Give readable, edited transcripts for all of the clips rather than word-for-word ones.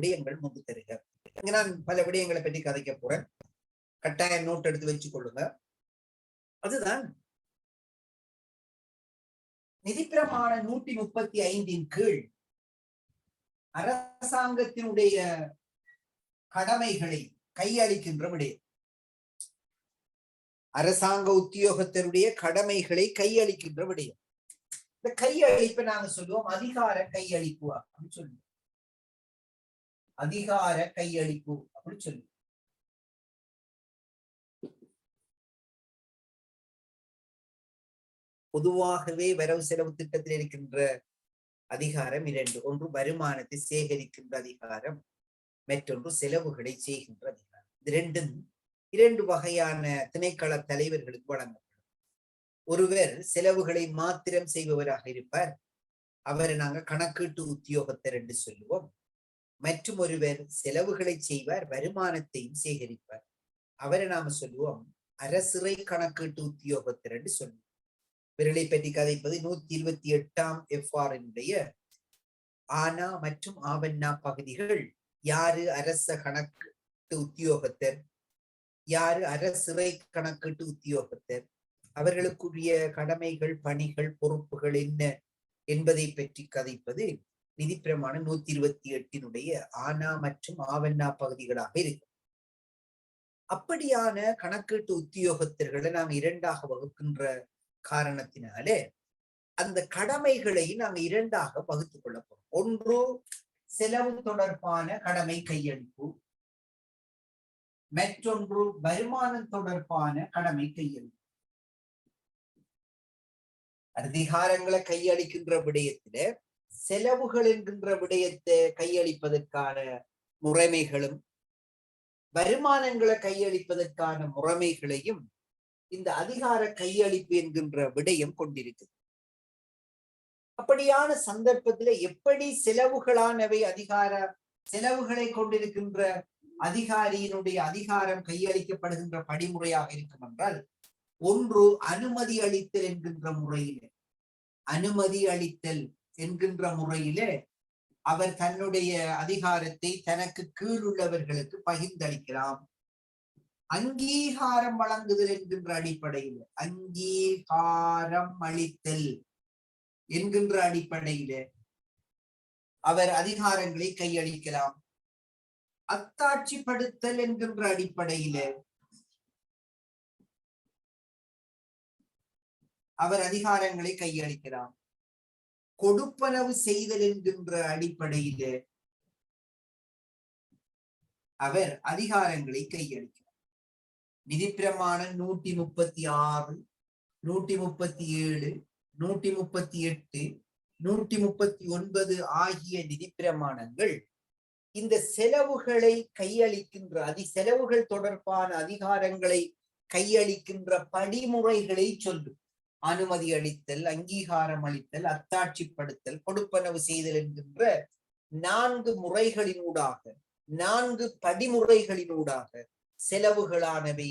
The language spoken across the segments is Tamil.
விடயங்கள் முன்பு தருக. இங்க நான் பல விடயங்களை பற்றி கதைக்க போறேன். கட்டாயம் நோட் எடுத்து வச்சு கொள்ளுங்க. அதுதான் நிதிப்பிரமாண 135 கீழ் அரசாங்கத்தினுடைய கடமைகளை கையளிக்கின்ற விடயம். அரசாங்க உத்தியோகத்தருடைய கடமைகளை கையளிக்கின்ற விடயம். இந்த கையளிப்பை நாங்க சொல்லுவோம் அதிகார கையளிப்பு அப்படின்னு சொல்லுவோம். அதிகார கையளிப்பு அப்படின்னு சொல்லுவோம். பொதுவாகவே வரவு செலவு திட்டத்தில் இருக்கின்ற அதிகாரம் இரண்டு. ஒன்று வருமானத்தை சேகரிக்கின்ற அதிகாரம், மற்றொன்று செலவுகளை செய்கின்ற அதிகாரம். இது ரெண்டும் இரண்டு வகையான திணைக்கள தலைவர்களுக்கு வழங்கப்படும். ஒருவர் செலவுகளை மாத்திரம் செய்பவராக இருப்பார், அவரை நாங்கள் கணக்கீட்டு உத்தியோகத்தர் என்று சொல்லுவோம். மற்றும் ஒருவர் செலவுகளை செய்வார், வருமானத்தையும் சேகரிப்பார், அவரை நாம சொல்லுவோம் அரசிறை கணக்கீட்டு உத்தியோகத்தர் என்று சொல்லுவோம். விரலை பற்றி கதைப்பது 128ஆம் FR ஆனா மற்றும் ஆவண்ணா பகுதிகள். யாரு அரச கணக்கீட்டு உத்தியோகத்தர், யாரு அரசிறை கணக்கீட்டு உத்தியோகத்தர், அவர்களுக்குரிய கடமைகள், பணிகள், பொறுப்புகள் என்ன என்பதை பற்றி கதைப்பது நிதிப்பிரமாண 128 ஆனா மற்றும் ஆவண்ணா பகுதிகளாக இருக்கு. அப்படியான கணக்கீட்டு உத்தியோகத்தர்களை நாம் இரண்டாக வகுக்கின்ற காரணத்தினாலே அந்த கடமைகளை நாங்கள் இரண்டாக வகுத்துக் கொள்ள போறோம். ஒன்று செலவு தொடர்பான கடமை கையளிப்பு, மற்றொன்று வருமானம் தொடர்பான கடமை கையளிப்பு. அதிகாரங்களை கையளிக்கின்ற விடயத்தில செலவுகள் என்கின்ற விடயத்தை கையளிப்பதற்கான முறைமைகளும் வருமானங்களை கையளிப்பதற்கான முறைமைகளையும் இந்த அதிகார கையளிப்பு என்கின்ற விடயம் கொண்டிருக்குது. அப்படியான சந்தர்ப்பத்தில் எப்படி செலவுகளானவை செலவுகளை கொண்டிருக்கின்ற அதிகாரியினுடைய அதிகாரம் கையளிக்கப்படுகின்ற படிமுறையாக இருக்கும் என்றால், ஒன்று அனுமதி அளித்தல் என்கின்ற முறையிலே, அனுமதி அளித்தல் என்கின்ற முறையிலே அவர் தன்னுடைய அதிகாரத்தை தனக்கு கீழ் உள்ளவர்களுக்கு பகிர்ந்தளிக்கலாம். அங்கீகாரம் வழங்குதல் என்கின்ற அடிப்படையில், அங்கீகாரம் அளித்தல் என்கின்ற அடிப்படையில அவர் அதிகாரங்களை கையளிக்கலாம். அத்தாட்சிப்படுத்தல் என்கின்ற அடிப்படையில அவர் அதிகாரங்களை கையளிக்கலாம். கொடுப்பனவு செய்தல் என்கின்ற அடிப்படையில அவர் அதிகாரங்களை கையளிக்கிறார். நிதிப்பிரமாணம் 136, 137, 138, 139 ஆகிய நிதிப்பிரமாணங்கள் இந்த செலவுகளை கையளிக்கின்ற செலவுகள் தொடர்பான அதிகாரங்களை கையளிக்கின்ற படிமுறைகளை சொல்லும். அனுமதி அளித்தல், அங்கீகாரம் அளித்தல், அத்தாட்சிப்படுத்தல், கொடுப்பனவு செய்தல் என்கின்ற 4 முறைகளினூடாக, 4 படிமுறைகளினூடாக செலவுகளானவை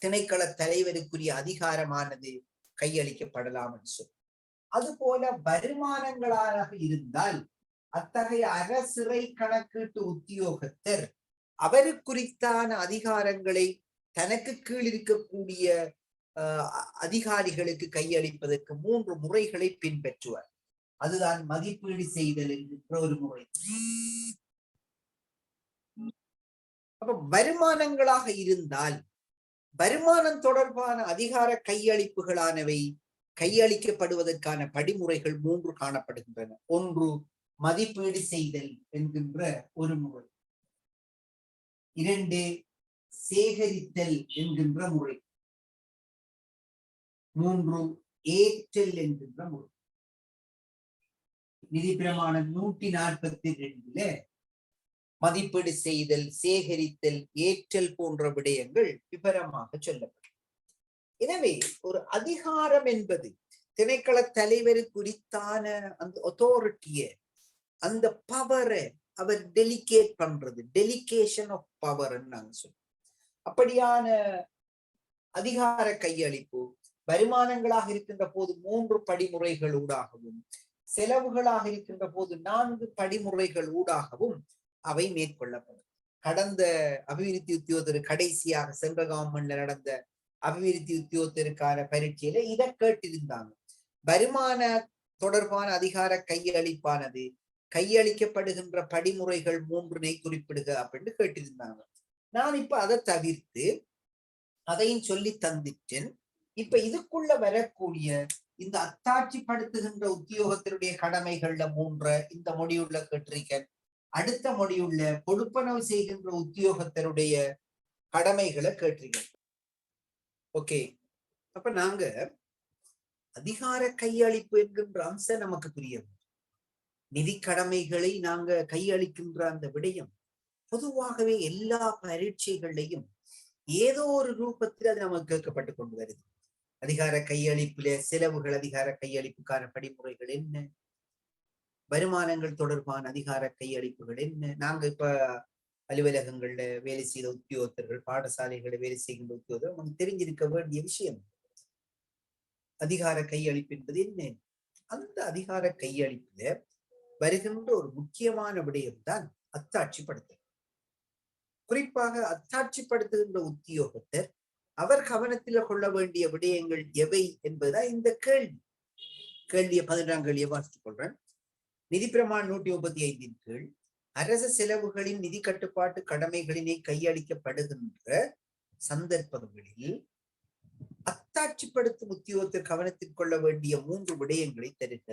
திணைக்கள தலைவருக்குரிய அதிகாரமானது கையளிக்கப்படலாம் என்று சொல்லி. அதுபோல வருமானங்களாக இருந்தால் அத்தகைய அரசிறை கணக்கீட்டு உத்தியோகத்தர் அவருக்குறித்தான அதிகாரங்களை தனக்கு கீழ் இருக்கக்கூடிய அதிகாரிகளுக்கு கையளிப்பதற்கு 3 முறைகளை பின்பற்றுவார். அதுதான் மதிப்பீடு செய்தல் என்கின்ற ஒரு முறை. அப்ப வருமானங்களாக இருந்தால் வருமானம் தொடர்பான அதிகார கையளிப்புகளானவை கையளிக்கப்படுவதற்கான படிமுறைகள் 3 காணப்படுகின்றன. ஒன்று மதிப்பீடு செய்தல் என்கின்ற ஒரு முறை, 2 சேகரித்தல் என்கின்ற முறை, 3 ஏற்றல் என்கின்ற முறை. நிதிப்பிரமாணம் 142 மதிப்பீடு செய்தல், சேகரித்தல், ஏற்றல் போன்ற விடயங்கள் விபரமாக சொல்லப்படும். எனவே ஒரு அதிகாரம் என்பது திணைக்கள தலைவர் குறித்தான அந்த அத்தாரிட்டிய, அந்த பவரை அவர் டெலிகேட் பண்றது, டெலிகேஷன் ஆஃப் பவர் நாங்க சொல்றோம். அப்படியான அதிகார கையளிப்பு வருமானங்களாக இருக்கின்ற போது 3 படிமுறைகள் ஊடாகவும், செலவுகளாக இருக்கின்ற போது 4 படிமுறைகள் ஊடாகவும் அவை மேற்கொள்ளப்படும். கடந்த அபிவிருத்தி உத்தியோகத்தர் கடைசியாக சென்ற கவர்மெண்ட்ல நடந்த அபிவிருத்தி உத்தியோகத்திற்கான பரீட்சையில இதை கேட்டிருந்தாங்க. வருமான தொடர்பான அதிகார கையளிப்பானது கையளிக்கப்படுகின்ற படிமுறைகள் 3 குறிப்பிடுக அப்படின்னு கேட்டிருந்தாங்க. நான் இப்ப அதை தவிர்த்து அதையும் சொல்லி தந்துட்டேன். இப்ப இதுக்குள்ள வரக்கூடிய இந்த அத்தாட்சிப்படுத்துகின்ற உத்தியோகத்தினுடைய கடமைகள்ல 3 இந்த மொடியுள்ள கேட்டிருக்கேன். அடுத்த மொடியுள்ள கொடுப்பனவு செய்கின்ற உத்தியோகத்தருடைய கடமைகளை கேட்டிருக்கேன். ஓகே, அப்ப நாங்க அதிகார கையளிப்பு என்கின்ற அம்சம் நமக்கு புரியும். நிதி கடமைகளை நாங்க கையளிக்கின்ற அந்த விடயம் பொதுவாகவே எல்லா பரீட்சைகள்லையும் ஏதோ ஒரு ரூபத்தில் அது நமக்கு கேட்கப்பட்டு கொண்டு வருது. அதிகார கையளிப்புல செலவுகள், அதிகார கையளிப்புக்கான படிமுறைகள் என்ன, வருமானங்கள் தொடர்பான அதிகார கையளிப்புகள் என்ன. நாங்க இப்ப அலுவலகங்கள்ல வேலை செய்த உத்தியோகத்தர்கள், பாடசாலைகளை வேலை செய்கின்ற உத்தியோகத்தர்கள் நமக்கு தெரிஞ்சிருக்க வேண்டிய விஷயம். அதிகார கையளிப்பு என்பது என்ன? அந்த அதிகார கையளிப்புல வருகின்ற ஒரு முக்கியமான விடயம்தான் அத்தாட்சிப்படுத்தல். குறிப்பாக அத்தாட்சிப்படுத்துகின்ற உத்தியோகத்தர் அவர் கவனத்தில் கொள்ள வேண்டிய விடயங்கள் எவை என்பதுதான் இந்த கேள்வி. கேள்வியை 11ஆம் கேள்வியை வாசித்துக் கொள்றேன். நிதி பிரமாணம் 135 கீழ் அரச செலவுகளின் நிதி கட்டுப்பாட்டு கடமைகளினை கையளிக்கப்படுகின்ற சந்தர்ப்பங்களில் அத்தாட்சிப்படுத்தும் உத்தியோகத்தர் கவனத்தில் கொள்ள வேண்டிய 3 விடயங்களை தருக.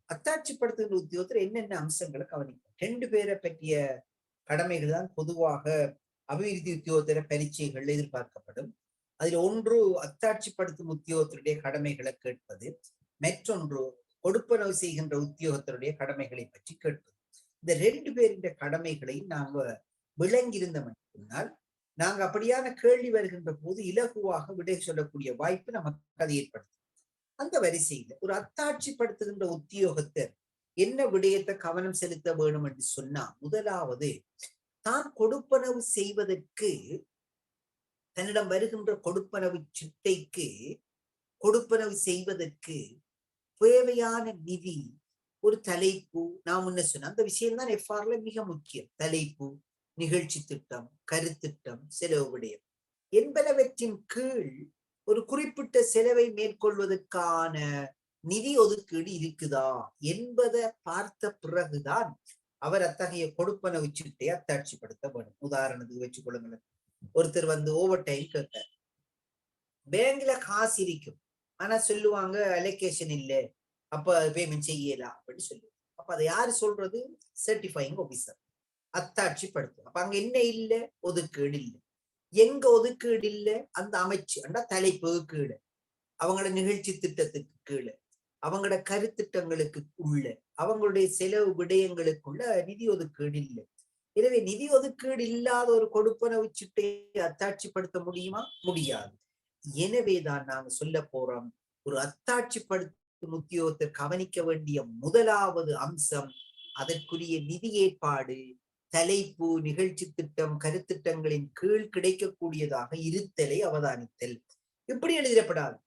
அத்தாட்சிப்படுத்துகின்ற உத்தியோகத்தர் என்னென்ன அம்சங்களை கவனிக்கும்? 2 பேரை பற்றிய கடமைகள் தான் பொதுவாக அபிவிருத்தி உத்தியோகத்தர பரீட்சைகள் எதிர்பார்க்கப்படும். அதில் ஒன்று அத்தாட்சிப்படுத்தும் உத்தியோகத்தருடைய கடமைகளை கேட்பது, மற்றொன்று கொடுப்பனவு செய்கின்ற உத்தியோகத்தருடைய கடமைகளை பற்றி கேட்பது. இந்த 2 பேரின் கடமைகளையும் நாங்க விளங்கியிருந்தோம்னால் நாங்க அப்படியான கேள்வி வருகின்ற போது இலகுவாக விடை சொல்லக்கூடிய வாய்ப்பு நமக்கு அது ஏற்படுத்தும். அந்த வரிசையில ஒரு அத்தாட்சிப்படுத்துகின்ற உத்தியோகத்தர் என்ன விடயத்தை கவனம் செலுத்த வேணும் என்று சொன்னா, முதலாவது தான் கொடுப்பனவு செய்வதற்கு தன்னிடம் வருகின்ற கொடுப்பனவு சிட்டைக்கு கொடுப்பனவு செய்வதற்கு தேவையான நிதி, ஒரு தலைப்பு, நான் முன்ன சொன்ன அந்த விஷயம் தான் எஃப்ஆர்ல மிக முக்கியம். தலைப்பு, நிகழ்ச்சி திட்டம், கருத்திட்டம், செலவு விடயம் என்பனவற்றின் கீழ் ஒரு குறிப்பிட்ட செலவை மேற்கொள்வதற்கான நிதி ஒதுக்கீடு இருக்குதா என்பதை பார்த்த பிறகுதான் அவர் அத்தகைய கொடுப்பனவு சீட்டை அத்தாட்சிப்படுத்த வேண்டும். உதாரணத்துக்கு வச்சுக் கொள்ளுங்களேன், ஒருத்தர் ஓவர் டைம் கேட்டார். பேங்க்ல காசு இருக்கும், ஆனா சொல்லுவாங்க அலோகேஷன் இல்லை, அப்ப பேமெண்ட் செய்யலாம் அப்படின்னு சொல்லுவாங்க. அப்ப அதை யாரு சொல்றது? சர்டிஃபைங் ஆபீசர், அத்தாட்சிப்படுத்தும். அப்ப அங்க என்ன இல்லை? ஒதுக்கீடு இல்லை. எங்க ஒதுக்கீடு இல்லை? அந்த அமைச்சு அண்டா தலைப்பு கீழே, அவங்களோட நிகழ்ச்சி திட்டத்துக்கு கீழே, அவங்களோட கருத்திட்டங்களுக்கு உள்ள, அவங்களுடைய செலவு விடயங்களுக்குள்ள நிதி ஒதுக்கீடு இல்லை. எனவே நிதி ஒதுக்கீடு இல்லாத ஒரு கொடுப்பனவு சீட்டை அத்தாட்சிப்படுத்த முடியுமா? முடியாது. எனவேதான் நாங்க சொல்ல போறோம், ஒரு அத்தாட்சிப்படுத்தும் உத்தியோகத்தை கவனிக்க வேண்டிய முதலாவது அம்சம் அதற்குரிய நிதி ஏற்பாடு, தலைப்பு, நிகழ்ச்சி திட்டம், கருத்திட்டங்களின் கீழ் கிடைக்கக்கூடியதாக இருத்தலை அவதானித்தல். இப்படி எழுதிடப்படாது.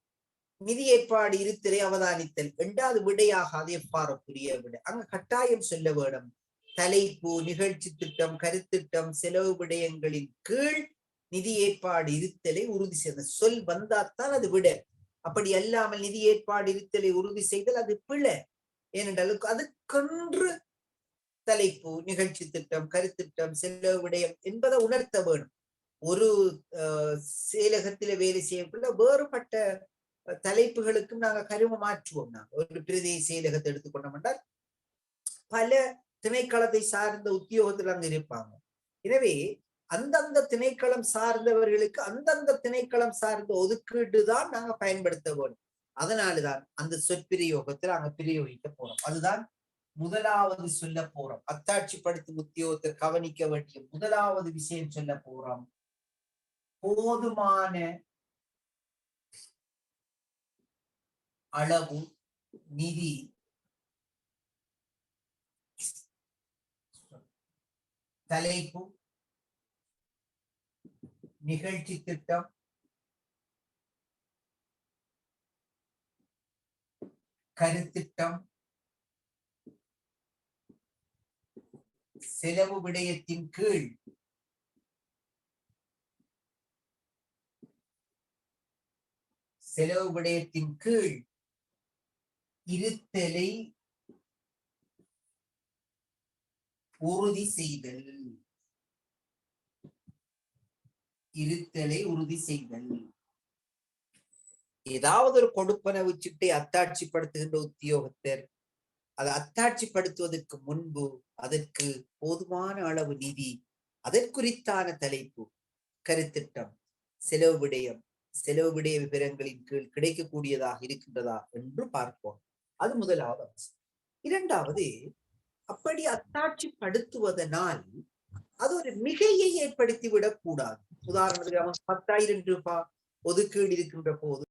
நிதி ஏற்பாடு இருத்தலை அவதானித்தல் 2வது விடையாக அதை எவ்வாறுக்குரிய விட அங்க கட்டாயம் சொல்ல வேணும். தலைப்பு, நிகழ்ச்சி திட்டம், கருத்திட்டம், செலவு விடயங்களின் கீழ் நிதி ஏற்பாடு இருத்தலை உறுதி செய்த சொல் வந்தாத்தான் அது விட. அப்படி அல்லாமல் நிதி ஏற்பாடு இருத்தலை உறுதி செய்தல் அது பிழை. ஏனென்றால் அதுக்கென்று தலைப்பு, நிகழ்ச்சி திட்டம், கருத்திட்டம், செலவு விடயம் என்பதை உணர்த்த வேணும். ஒரு செயலகத்தில வேலை செய்யக்குள்ள வேறுபட்ட தலைப்புகளுக்கும் நாங்க கரும மாற்றுவோம். நாங்க ஒரு பிரதேச செயலகத்தை எடுத்துக்கொண்டோம் என்றால் பல திணைக்களத்தை சார்ந்த உத்தியோகத்தில் அங்க இருப்பாங்க. எனவே அந்தந்த திணைக்களம் சார்ந்தவர்களுக்கு அந்தந்த திணைக்களம் சார்ந்த ஒதுக்கீடு தான் நாங்க பயன்படுத்த வேணும். அதனாலதான் அந்த சொற்பிரயோகத்தில் நாங்க பிரயோகிக்க போறோம். அதுதான் முதலாவது சொல்ல போறோம். அத்தாட்சிப்படுத்தும் உத்தியோகத்தை கவனிக்க வேண்டிய முதலாவது விஷயம் சொல்ல போறோம். போதுமான அளவு நிதி தலைப்பு, நிகழ்ச்சி திட்டம், கருத்திட்டம், செலவு விடயத்தின் கீழ் இருத்தலை உறுதி செய்தல். ஏதாவது ஒரு கொடுப்பனவு சீட்டை அத்தாட்சிப்படுத்துகின்ற உத்தியோகத்தர் அதை அத்தாட்சிப்படுத்துவதற்கு முன்பு அதற்கு போதுமான அளவு நிதி, அதற்குறித்தான தலைப்பு, கருத்திட்டம், செலவு விடய விவரங்களின் கீழ் கிடைக்கக்கூடியதாக இருக்கின்றதா என்று பார்ப்போம். அது முதலாவது அம்சம். இரண்டாவது, அப்படி அத்தாட்சிப்படுத்துவதனால் அது ஒரு மிகையை ஏற்படுத்தி விடக் கூடாது. உதாரணத்துக்கு 10,000 ரூபாய் ஒதுக்கீடு இருக்கின்ற போது